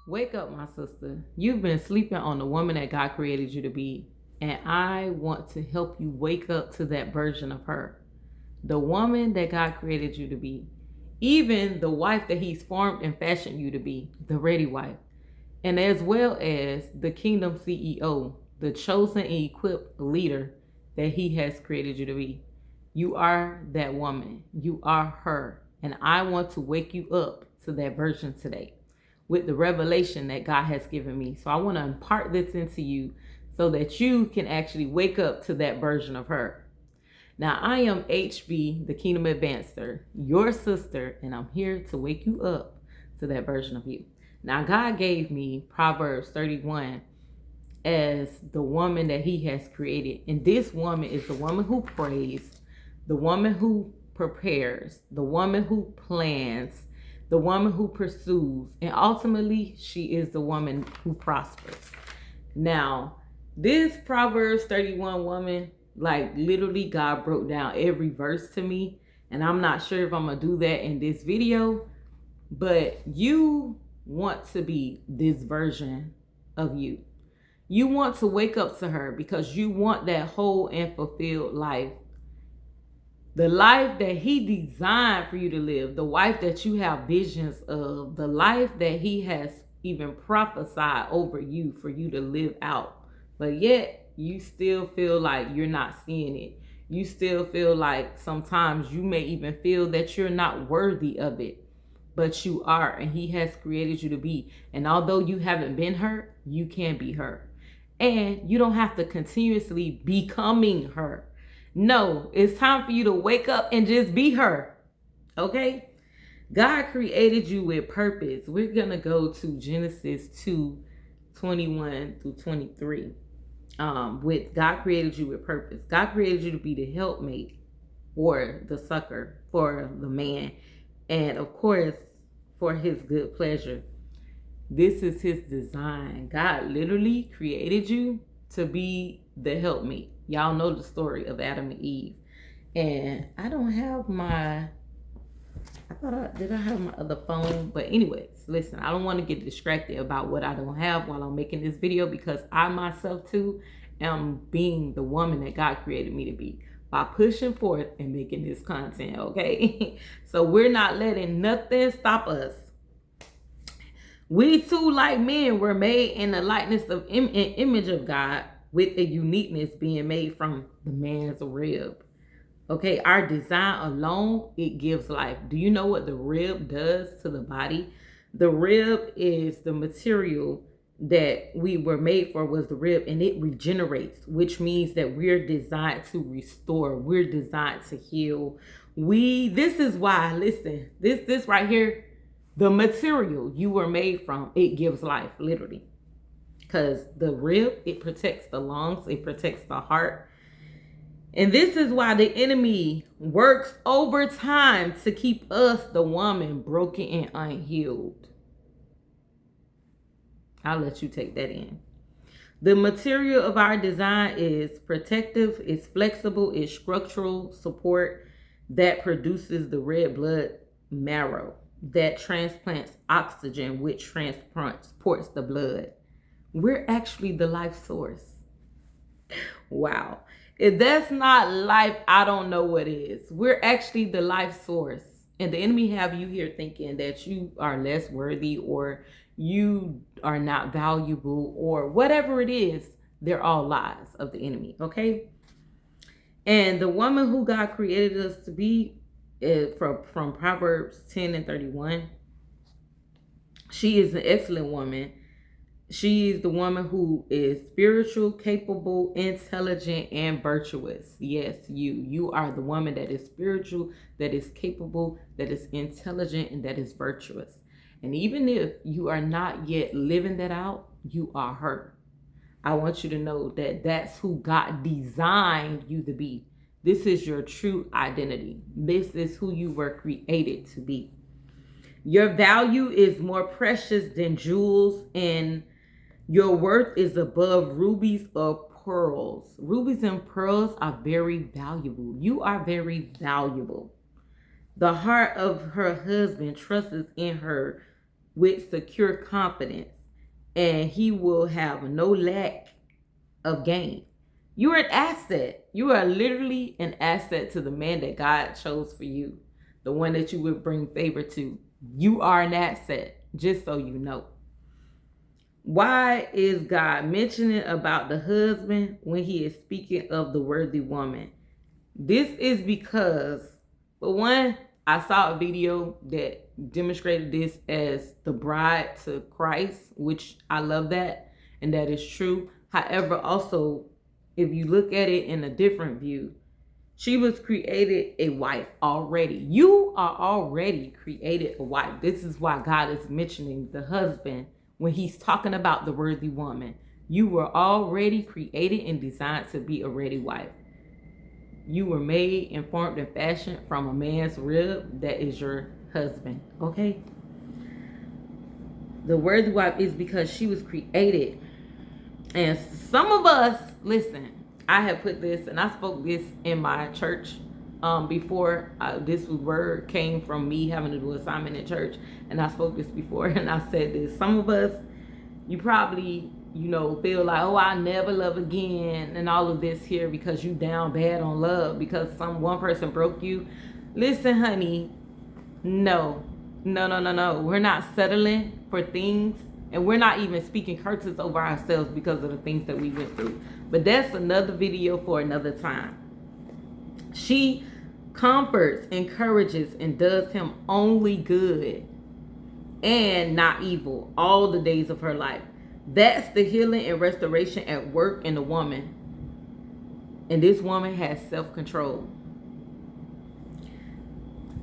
Wake up, my sister. You've been sleeping on the woman that God created you to be. And I want to help you wake up to that version of her. The woman that God created you to be. Even the wife that He's formed and fashioned you to be, the ready wife. And as well as the kingdom CEO, the chosen and equipped leader that He has created you to be. You are that woman. You are her. And I want to wake you up to that version today with the revelation that God has given me. So I want to impart this into you so that you can actually wake up to that version of her. Now, I am HB, the Kingdom Advancer, your sister, and I'm here to wake you up to that version of you. Now, God gave me Proverbs 31 as the woman that He has created. And this woman is the woman who prays, the woman who prepares, the woman who plans, the woman who pursues, and ultimately she is the woman who prospers. Now, this Proverbs 31 woman, like literally God broke down every verse to me, and I'm not sure if I'm gonna do that in this video, but you want to be this version of you. You want to wake up to her because you want that whole and fulfilled life. The life that He designed for you to live, the life that you have visions of, the life that He has even prophesied over you for you to live out. But yet, you still feel like you're not seeing it. You still feel like sometimes you may even feel that you're not worthy of it. But you are, and He has created you to be. And although you haven't been her, you can be her. And you don't have to continuously becoming her. No, it's time for you to wake up and just be her. Okay? God created you with purpose. We're going to go to Genesis 2:21 through 23. With God created you with purpose. God created you to be the helpmate or the succor for the man. And of course, for His good pleasure. This is His design. God literally created you to be the helpmate. Y'all know the story of Adam and Eve. And I don't have my, did I have my other phone? But anyways, listen, I don't want to get distracted about what I don't have while I'm making this video, because I myself too am being the woman that God created me to be by pushing forth and making this content, okay? So we're not letting nothing stop us. We too, like men, were made in the likeness of image of God, with a uniqueness being made from the man's rib. Okay, our design alone, it gives life. Do you know what the rib does to the body? The rib is the material that we were made for, was the rib, and it regenerates, which means that we're designed to restore. We're designed to heal. This is why, listen, this right here, the material you were made from, it gives life, literally. Because the rib, it protects the lungs, it protects the heart. And this is why the enemy works overtime to keep us, the woman, broken and unhealed. I'll let you take that in. The material of our design is protective, it's flexible, it's structural support that produces the red blood marrow that transplants oxygen, which transports the blood. We're actually the life source. Wow. If that's not life, I don't know what is. We're actually the life source. And the enemy have you here thinking that you are less worthy, or you are not valuable, or whatever it is. They're all lies of the enemy, okay? And the woman who God created us to be, from Proverbs 10:31, she is an excellent woman. She is the woman who is spiritual, capable, intelligent, and virtuous. Yes, you are the woman that is spiritual, that is capable, that is intelligent, and that is virtuous. And even if you are not yet living that out, you are her. I want you to know that that's who God designed you to be. This is your true identity. This is who you were created to be. Your value is more precious than jewels, and your worth is above rubies or pearls. Rubies and pearls are very valuable. You are very valuable. The heart of her husband trusts in her with secure confidence, and he will have no lack of gain. You're an asset. You are literally an asset to the man that God chose for you, the one that you would bring favor to. You are an asset, just so you know. Why is God mentioning about the husband when he is speaking of the worthy woman? This is because, for one, I saw a video that demonstrated this as the bride to Christ, which I love that, and that is true. However, also, if you look at it in a different view, she was created a wife already. You are already created a wife. This is why God is mentioning the husband when he's talking about the worthy woman. You were already created and designed to be a ready wife. You were made and formed and fashioned from a man's rib. That is your husband, okay? The worthy wife is because she was created. And some of us, listen, I have put this, and I spoke this in my church before. This word came from me having to do assignment in church, and I spoke this before, and I said this. Some of us, you probably, feel like, oh, I'll never love again, and all of this here because you down bad on love because one person broke you. Listen, honey, no. We're not settling for things, and we're not even speaking curses over ourselves because of the things that we went through. But that's another video for another time. She comforts, encourages, and does him only good and not evil all the days of her life. That's the healing and restoration at work in the woman. And this woman has self-control.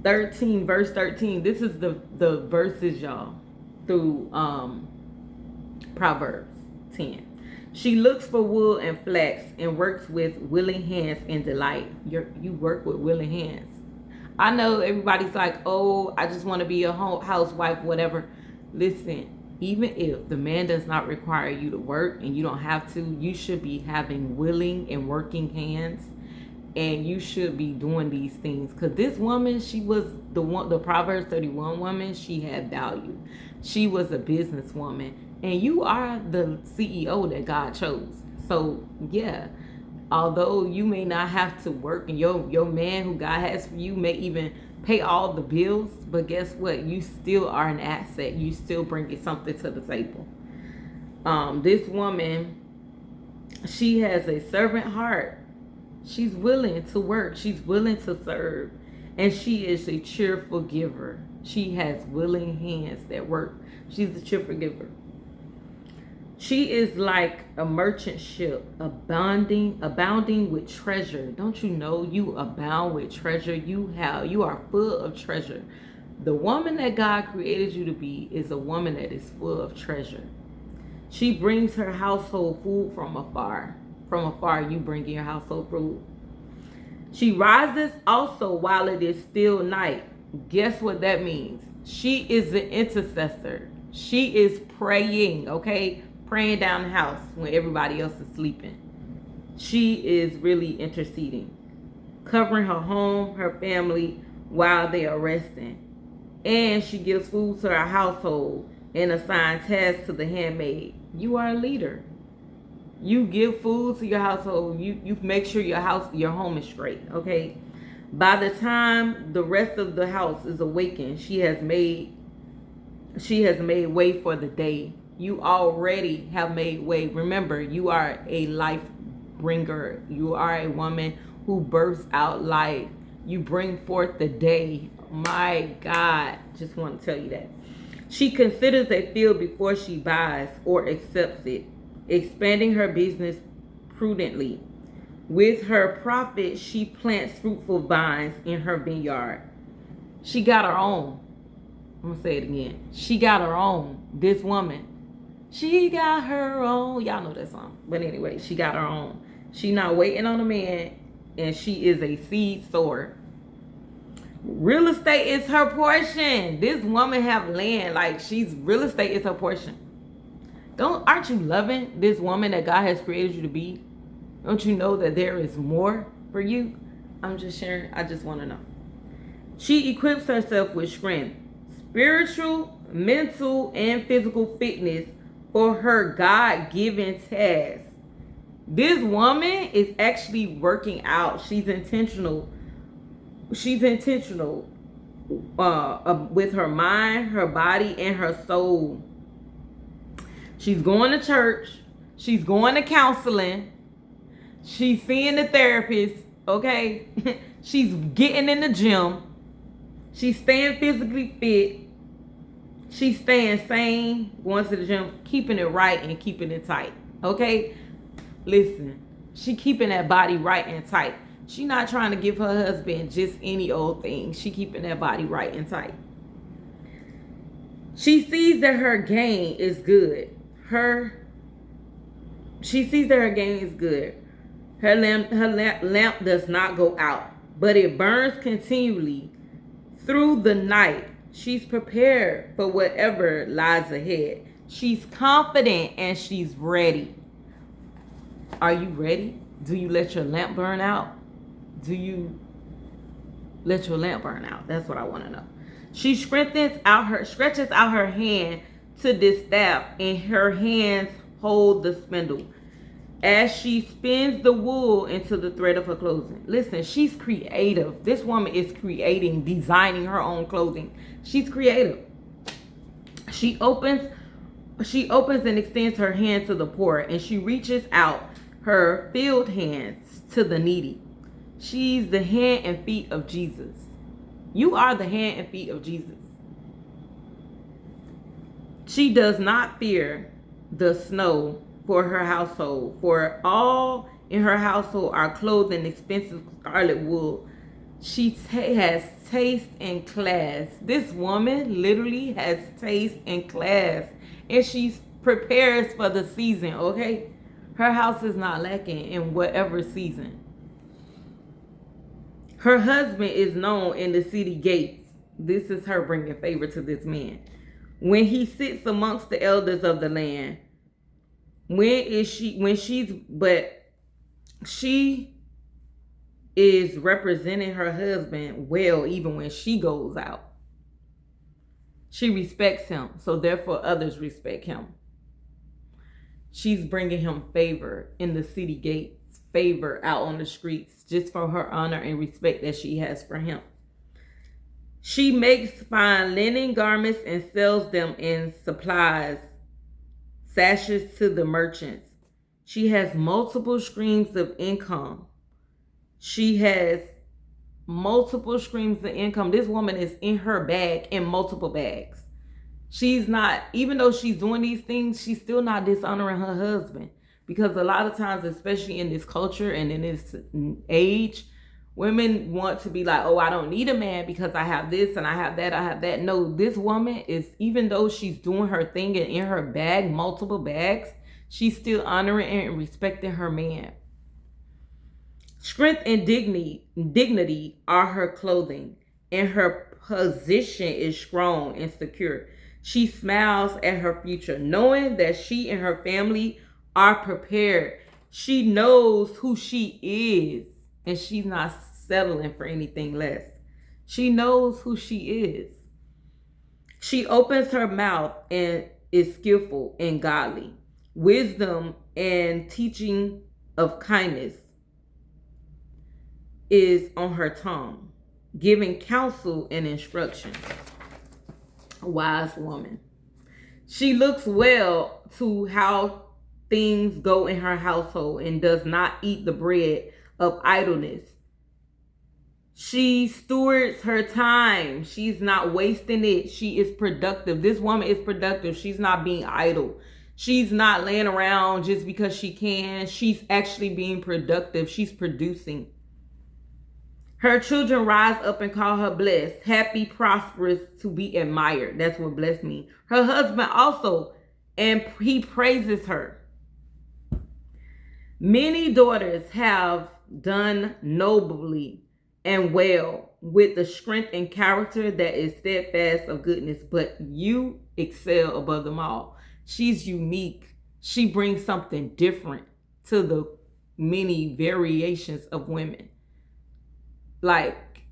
13, verse 13. This is the verses, y'all, through Proverbs 10. She looks for wool and flax and works with willing hands and delight. You work with willing hands. I know everybody's like, oh, I just want to be a housewife, whatever. Listen, even if the man does not require you to work and you don't have to, you should be having willing and working hands, and you should be doing these things. Because this woman, she was the Proverbs 31 woman. She had value. She was a businesswoman. And you are the CEO that God chose. So, yeah, although you may not have to work, and your man who God has for you may even pay all the bills, but guess what? You still are an asset. You still bring something to the table. This woman, she has a servant heart. She's willing to work. She's willing to serve. And she is a cheerful giver. She has willing hands that work. She's a cheerful giver. She is like a merchant ship, abounding with treasure. Don't you know you abound with treasure? You are full of treasure. The woman that God created you to be is a woman that is full of treasure. She brings her household food from afar. From afar, you bring in your household food. She rises also while it is still night. Guess what that means? She is an intercessor. She is praying, okay? Praying down the house when everybody else is sleeping. She is really interceding, covering her home, her family while they are resting. And she gives food to her household and assigns tasks to the handmaid. You are a leader. You give food to your household. You make sure your home is straight, okay? By the time the rest of the house is awakened, she has made way for the day. You already have made way. Remember, you are a life bringer. You are a woman who births out life. You bring forth the day. My God, just want to tell you that. She considers a field before she buys or accepts it, expanding her business prudently. With her profit, she plants fruitful vines in her vineyard. She got her own. I'm going to say it again. She got her own. This woman. She got her own. Y'all know that song. But anyway, she got her own. She not waiting on a man, and she is a seed sower. Real estate is her portion. This woman have land. Like, real estate is her portion. Aren't you loving this woman that God has created you to be? Don't you know that there is more for you? I'm just sharing. I just want to know. She equips herself with strength, spiritual mental and physical fitness for her God-given task. This woman is actually working out. She's intentional. She's intentional with her mind, her body, and her soul. She's going to church. She's going to counseling. She's seeing the therapist. Okay. She's getting in the gym. She's staying physically fit. She's staying sane, going to the gym, keeping it right and keeping it tight. Okay? Listen, she keeping that body right and tight. She not trying to give her husband just any old thing. She keeping that body right and tight. She sees that her gain is good. She sees that her gain is good. Her lamp does not go out, but it burns continually through the night. She's prepared for whatever lies ahead. She's confident and she's ready. Are you ready? Do you let your lamp burn out? Do you let your lamp burn out? That's what I want to know. She stretches out her hand to this staff, and her hands hold the spindle as she spins the wool into the thread of her clothing. Listen, she's creative. This woman is creating, designing her own clothing. She's creative. She opens and extends her hand to the poor, and she reaches out her filled hands to the needy. She's the hand and feet of Jesus. You are the hand and feet of Jesus. She does not fear the snow for her household, for all in her household are clothed in expensive scarlet wool. She has taste and class. This woman literally has taste and class, and she prepares for the season, okay? Her house is not lacking in whatever season. Her husband is known in the city gates. This is her bringing favor to this man. When he sits amongst the elders of the land, she is representing her husband well, even when she goes out. She respects him, so therefore others respect him. She's bringing him favor in the city gates, favor out on the streets, just for her honor and respect that she has for him. She makes fine linen garments and sells them in sashes to the merchants. She has multiple streams of income. This woman is in her bag, in multiple bags. She's not, even though she's doing these things, she's still not dishonoring her husband. Because a lot of times, especially in this culture and in this age, women want to be like, oh, I don't need a man because I have this and I have that. No, this woman is, even though she's doing her thing and in her bag, multiple bags, she's still honoring and respecting her man. Strength and dignity are her clothing, and her position is strong and secure. She smiles at her future, knowing that she and her family are prepared. She knows who she is, and she's not settling for anything less. She knows who she is. She opens her mouth and is skillful and godly. Wisdom and teaching of kindness is on her tongue, giving counsel and instruction. A wise woman. She looks well to how things go in her household and does not eat the bread of idleness. She stewards her time. She's not wasting it. She is productive. This woman is productive. She's not being idle. She's not laying around just because she can. She's actually being productive. She's producing. Her children rise up and call her blessed, happy, prosperous, to be admired. That's what blessed means. Her husband also, and he praises her. Many daughters have done nobly and well with the strength and character that is steadfast of goodness, but you excel above them all. She's unique. She brings something different to the many variations of women. Like,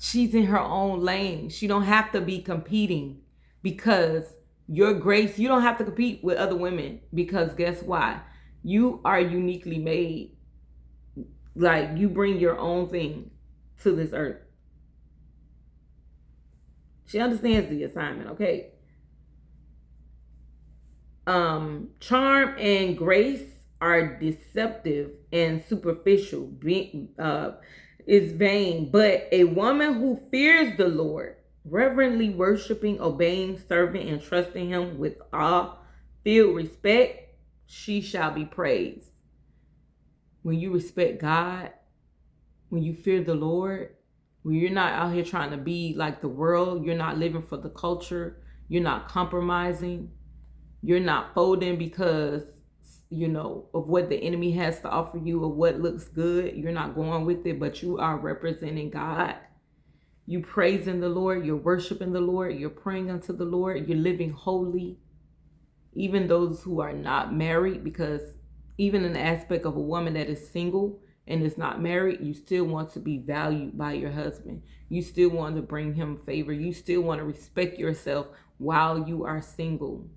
she's in her own lane. She don't have to be competing because your grace, you don't have to compete with other women, because guess why? You are uniquely made. Like, you bring your own thing to this earth. She understands the assignment, okay? Charm and grace are deceptive and superficial. Is vain, but a woman who fears the Lord, reverently worshiping, obeying, serving, and trusting Him with awe, filled respect, she shall be praised. When you respect God, when you fear the Lord, when you're not out here trying to be like the world, you're not living for the culture, you're not compromising, you're not folding because, of what the enemy has to offer you or what looks good. You're not going with it, but you are representing God. You praising the Lord, you're worshiping the Lord, you're praying unto the Lord, you're living holy. Even those who are not married, because even in the aspect of a woman that is single and is not married, you still want to be valued by your husband. You still want to bring him favor. You still want to respect yourself while you are single.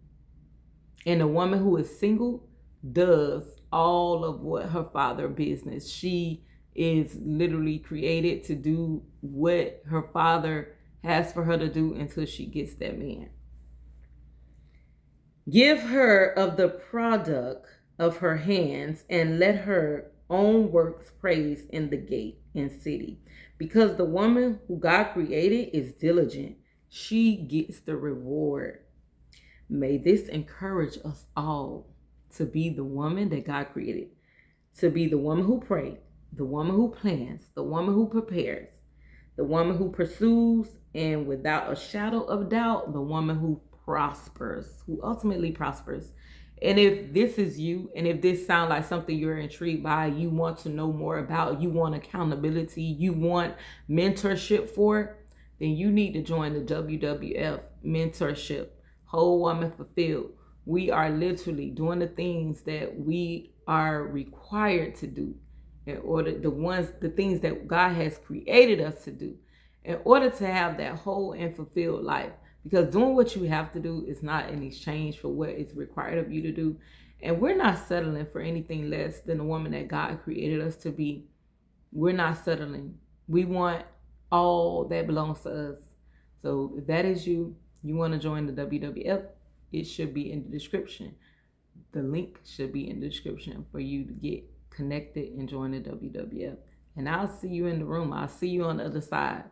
And a woman who is single does all of what her father business. She is literally created to do what her father has for her to do until she gets that man. Give her of the product of her hands, and let her own works praise in the gate and city. Because the woman who God created is diligent, she gets the reward. May this encourage us all to be the woman that God created, to be the woman who prays, the woman who plans, the woman who prepares, the woman who pursues, and without a shadow of doubt, the woman who prospers, who ultimately prospers. And if this is you, and if this sounds like something you're intrigued by, you want to know more about, you want accountability, you want mentorship for, then you need to join the WWF Mentorship, Whole Woman Fulfilled. We are literally doing the things that we are required to do in order, the things that God has created us to do in order to have that whole and fulfilled life. Because doing what you have to do is not in exchange for what is required of you to do. And we're not settling for anything less than the woman that God created us to be. We're not settling. We want all that belongs to us. So if that is you, you want to join the WWF, it should be in the description. The link should be in the description for you to get connected and join the WWF. And I'll see you in the room. I'll see you on the other side.